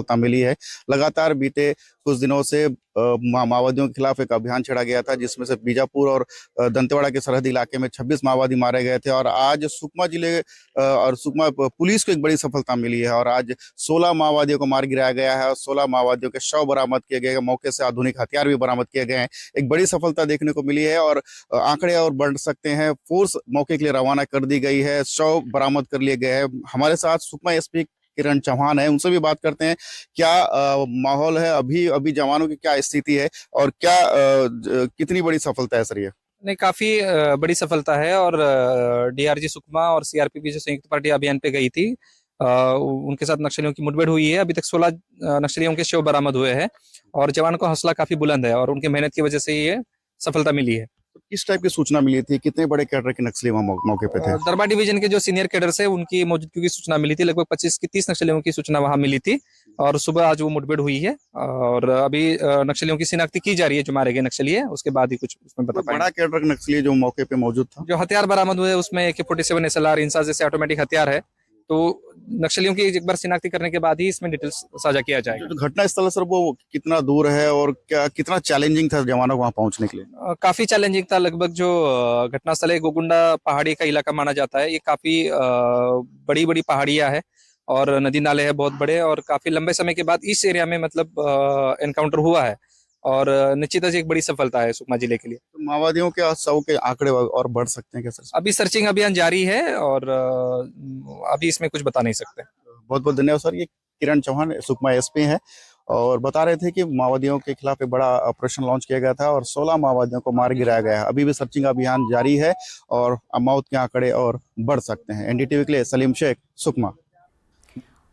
सफलता मिली है। लगातार बीते कुछ दिनों से माओवादियों के खिलाफ एक अभियान छेड़ा गया था, जिसमें से बीजापुर और दंतेवाड़ा के सरहदी इलाके में 26 माओवादी मारे गए थे। और आज सुकमा जिले और सुकमा पुलिस को एक बड़ी सफलता मिली है और आज 16 माओवादियों को मार गिराया गया है और 16 माओवादियों के शव बरामद किए गए हैं। मौके से आधुनिक हथियार भी बरामद किए गए हैं। एक बड़ी सफलता देखने को मिली है और आंकड़े और बढ़ सकते हैं। फोर्स मौके के लिए रवाना कर दी गई है, शव बरामद कर लिए गए हैं। हमारे साथ सुकमा एसपी किरण चौहान है, उनसे भी बात करते हैं। क्या माहौल है अभी अभी जवानों की क्या स्थिति है और क्या कितनी बड़ी सफलता है सर ये? नहीं, काफी बड़ी सफलता है। और डीआरजी सुकमा और सीआरपीएफ जो संयुक्त पार्टी अभियान पे गई थी, उनके साथ नक्सलियों की मुठभेड़ हुई है। अभी तक 16 नक्सलियों के शव बरामद हुए हैं और जवान को हौसला काफी बुलंद है और उनकी मेहनत की वजह से ये सफलता मिली है। तो किस टाइप की सूचना मिली थी? कितने बड़े कैडर के नक्सली वहां मौके पे थे? दरबा डिवीजन के जो सीनियर कैडर्स है उनकी मौजूदगी की सूचना मिली थी। लगभग 25 की 30 नक्सलियों की सूचना वहां मिली थी और सुबह आज वो मुठभेड़ हुई है। और अभी नक्सलियों की शिनाख्ती की जा रही है, जो मारे गए नक्सली है उसके बाद ही कुछ उसमें बता पाएंगे। बड़ा कैडर का नक्सली जो मौके पे मौजूद था? जो हथियार बरामद हुए उसमें AK-47 SLR इंसास जैसे ऑटोमेटिक हथियार है। तो नक्सलियों की एक बार शिनाख्ती करने के बाद ही इसमें डिटेल्स साझा किया जाएगा। जो घटना स्थल है सर, वो कितना दूर है और क्या कितना चैलेंजिंग था जवानों को वहां पहुंचने के लिए? काफी चैलेंजिंग था। लगभग जो घटना स्थल है गोगुंडा पहाड़ी का इलाका माना जाता है। ये काफी बड़ी बड़ी पहाड़ियां है और नदी नाले हैं बहुत बड़े और काफी लंबे समय के बाद इस एरिया में मतलब एनकाउंटर हुआ है और निश्चित ही एक बड़ी सफलता है सुकमा जिले के लिए। तो माओवादियों के शव के आंकड़े और बढ़ सकते हैं क्या सर? अभी सर्चिंग अभियान जारी है और अभी इसमें कुछ बता नहीं सकते। बहुत बहुत धन्यवाद सर। ये किरण चौहान सुकमा एसपी हैं और बता रहे थे कि माओवादियों के खिलाफ एक बड़ा ऑपरेशन लॉन्च किया गया था और 16 माओवादियों को मार गिराया गया है। अभी भी सर्चिंग अभियान जारी है और मौत के आंकड़े और बढ़ सकते हैं। NDTV के लिए सलीम शेख, सुकमा।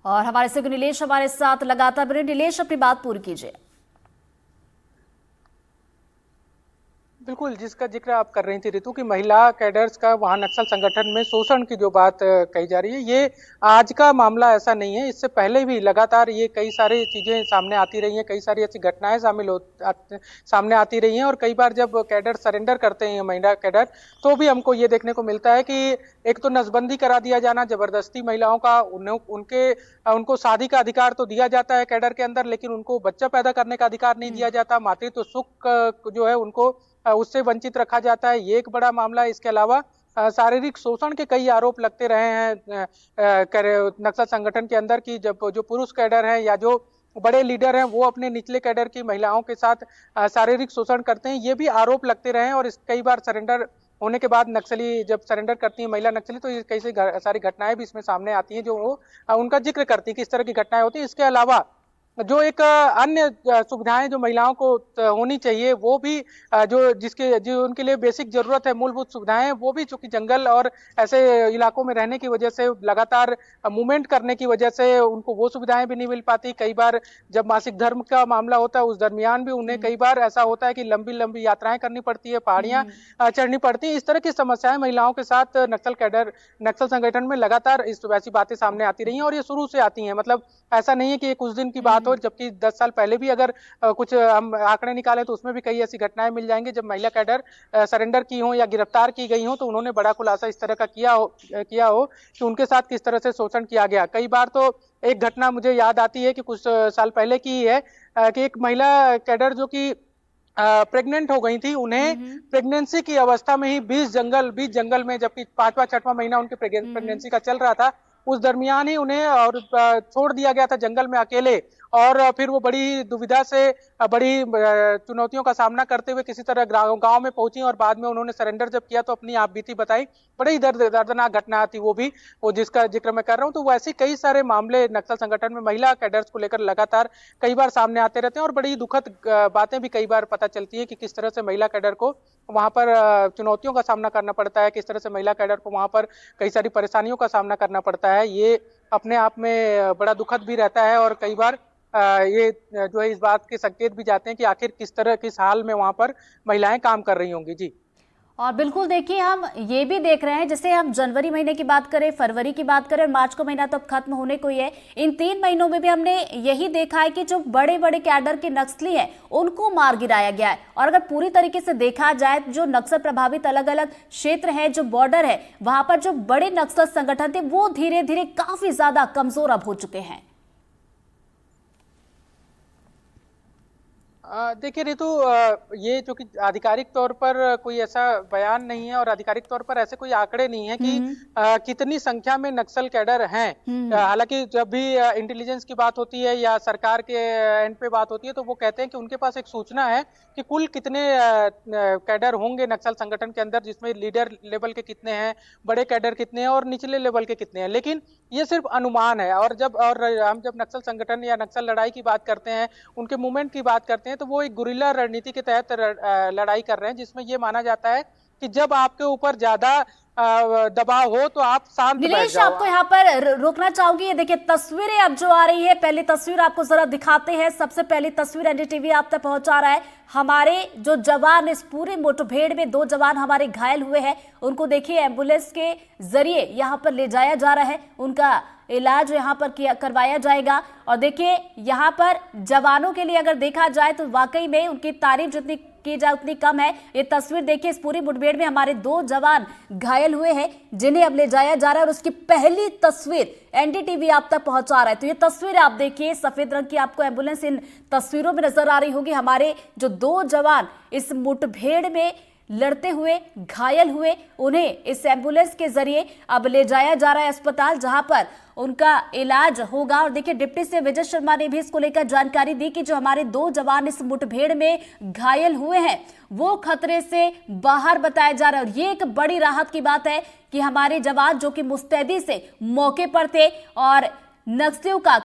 और हमारे सहयोगी नीलेश हमारे साथ लगातार बने। नीलेश, अपनी बात पूरी कीजिए। बिल्कुल, जिसका जिक्र आप कर रही थी ऋतु की, महिला कैडर्स का वहां नक्सल संगठन में शोषण की जो बात कही जा रही है, ये आज का मामला ऐसा नहीं है। इससे पहले भी लगातार ये कई सारी चीजें सामने आती रही हैं, कई सारी ऐसी घटनाएं सामने आती रही हैं। और कई बार जब कैडर सरेंडर करते हैं, महिला कैडर, तो भी हमको ये देखने को मिलता है कि एक तो नसबंदी करा दिया जाना, जबरदस्ती महिलाओं का उनको शादी का अधिकार तो दिया जाता है कैडर के अंदर, लेकिन उनको बच्चा पैदा करने का अधिकार नहीं दिया जाता। मातृत्व सुख जो है उनको उससे वंचित रखा जाता है। ये एक बड़ा मामला है। इसके अलावा शारीरिक शोषण के कई आरोप लगते रहे हैं नक्सल संगठन के अंदर की जब जो पुरुष कैडर हैं या जो बड़े लीडर हैं वो अपने निचले कैडर की महिलाओं के साथ शारीरिक शोषण करते हैं। ये भी आरोप लगते रहे हैं और कई बार सरेंडर होने के बाद नक्सली जब सरेंडर करती है महिला नक्सली, तो ये कई सारी घटनाएं भी इसमें सामने आती हैं जो वो उनका जिक्र करती है किस तरह की घटनाएं होती हैं। इसके अलावा जो एक अन्य सुविधाएं जो महिलाओं को होनी चाहिए, वो भी जो उनके लिए बेसिक जरूरत है, मूलभूत सुविधाएं, वो भी चूंकि जंगल और ऐसे इलाकों में रहने की वजह से, लगातार मूवमेंट करने की वजह से उनको वो सुविधाएं भी नहीं मिल पाती। कई बार जब मासिक धर्म का मामला होता है उस दरमियान भी उन्हें कई बार ऐसा होता है कि लंबी लंबी यात्राएं करनी पड़ती है, पहाड़ियां चढ़नी पड़ती है। इस तरह की समस्याएं महिलाओं के साथ नक्सल संगठन में लगातार इस वैसी बातें सामने आती रही हैं और ये शुरू से आती हैं। मतलब ऐसा नहीं है कि ये कुछ दिन की बात हो, जबकि 10 साल पहले भी अगर कुछ हम आंकड़े निकालें तो उसमें भी कई ऐसी घटनाएं मिल जाएंगी जब महिला कैडर सरेंडर की हो या गिरफ्तार की गई हो, तो उन्होंने बड़ा खुलासा इस तरह का किया हो कि उनके साथ किस तरह से शोषण किया गया। कई बार तो एक घटना मुझे याद आती है कि कुछ साल पहले की है कि एक महिला कैडर जो कि प्रेग्नेंट हो गई थी, उन्हें प्रेगनेंसी की अवस्था में ही बीच जंगल में, जबकि 5वां 6वां महीना उनके प्रेगनेंसी का चल रहा था, उस दरमियान ही उन्हें और छोड़ दिया गया था जंगल में अकेले। और फिर वो बड़ी दुविधा से, बड़ी चुनौतियों का सामना करते हुए किसी तरह गांव में पहुंची और बाद में उन्होंने सरेंडर जब किया तो अपनी आप बीती बताई। बड़ी दर्दनाक घटना थी वो जिसका जिक्र मैं कर रहा हूँ। तो वैसे कई सारे मामले नक्सल संगठन में महिला कैडर्स को लेकर लगातार कई बार सामने आते रहते हैं और बड़ी दुखद बातें भी कई बार पता चलती है कि किस तरह से महिला कैडर को वहां पर चुनौतियों का सामना करना पड़ता है, किस तरह से महिला कैडर को वहां पर कई सारी परेशानियों का सामना करना पड़ता है। ये अपने आप में बड़ा दुखद भी रहता है और कई बार ये जो है इस बात के संकेत भी जाते हैं कि आखिर किस हाल में वहां पर महिलाएं काम कर रही होंगी। जी। और बिल्कुल देखिए, हम ये भी देख रहे हैं, जैसे हम जनवरी महीने की बात करें, फरवरी की बात करें, मार्च का महीना तो अब खत्म होने को ही है। इन 3 महीनों में भी हमने यही देखा है कि जो बड़े बड़े कैडर के नक्सली हैं उनको मार गिराया गया है। और अगर पूरी तरीके से देखा जाए, जो नक्सल प्रभावित अलग अलग क्षेत्र है, जो बॉर्डर है, वहां पर जो बड़े नक्सल संगठन थे वो धीरे धीरे काफी ज्यादा कमजोर अब हो चुके हैं। देखिए रितु, ये जो कि आधिकारिक तौर पर कोई ऐसा बयान नहीं है और आधिकारिक तौर पर ऐसे कोई आंकड़े नहीं है कि कितनी संख्या में नक्सल कैडर हैं। हालांकि जब भी इंटेलिजेंस की बात होती है या सरकार के एंड पे बात होती है तो वो कहते हैं कि उनके पास एक सूचना है कि कुल कितने कैडर होंगे नक्सल संगठन के अंदर, जिसमें लीडर लेवल के कितने हैं, बड़े कैडर कितने हैं और निचले लेवल के कितने हैं। लेकिन ये सिर्फ अनुमान है। और हम जब नक्सल संगठन या नक्सल लड़ाई की बात करते हैं, उनके मूवमेंट की बात करते हैं, तो वो एक गुरिल्ला रणनीति के तहत लड़ाई कर रहे हैं, जिसमें ये माना जाता है कि जब आपके ऊपर ज्यादा दबाव हो तो आप शांत बैठ नीलेश, जाओ। आपको यहाँ पर रोकना चाहूंगी। ये देखिए तस्वीरें अब जो आ रही है, पहली तस्वीर आपको जरा दिखाते हैं। सबसे पहली तस्वीर एनडीटीवी आप तक पहुंचा रहा है। हमारे जो जवान इस पूरे मुठभेड़ में 2 जवान हमारे घायल हुए हैं, उनको देखिए एम्बुलेंस के जरिए यहाँ पर ले जाया जा रहा है, उनका इलाज यहाँ पर करवाया जाएगा। और देखिए यहाँ पर जवानों के लिए अगर देखा जाए तो वाकई में उनकी तारीफ जितनी की जाए उतनी कम है। ये तस्वीर देखिए, इस पूरी मुठभेड़ में हमारे 2 जवान घायल हुए हैं जिन्हें अब ले जाया जा रहा है, और उसकी पहली तस्वीर एनडीटीवी आप तक पहुंचा रहा है। तो ये तस्वीर आप देखिए, सफेद रंग की आपको एम्बुलेंस इन तस्वीरों में नजर आ रही होगी। हमारे जो 2 जवान इस मुठभेड़ में लड़ते हुए घायल हुए, उन्हें इस एम्बुलेंस के जरिए अब ले जाया जा रहा है अस्पताल, जहां पर उनका इलाज होगा। और देखिए डिप्टी सीएम विजय शर्मा ने भी इसको लेकर जानकारी दी कि जो हमारे 2 जवान इस मुठभेड़ में घायल हुए हैं वो खतरे से बाहर बताया जा रहा है। और ये एक बड़ी राहत की बात है कि हमारे जवान जो कि मुस्तैदी से मौके पर थे और नक्सलियों का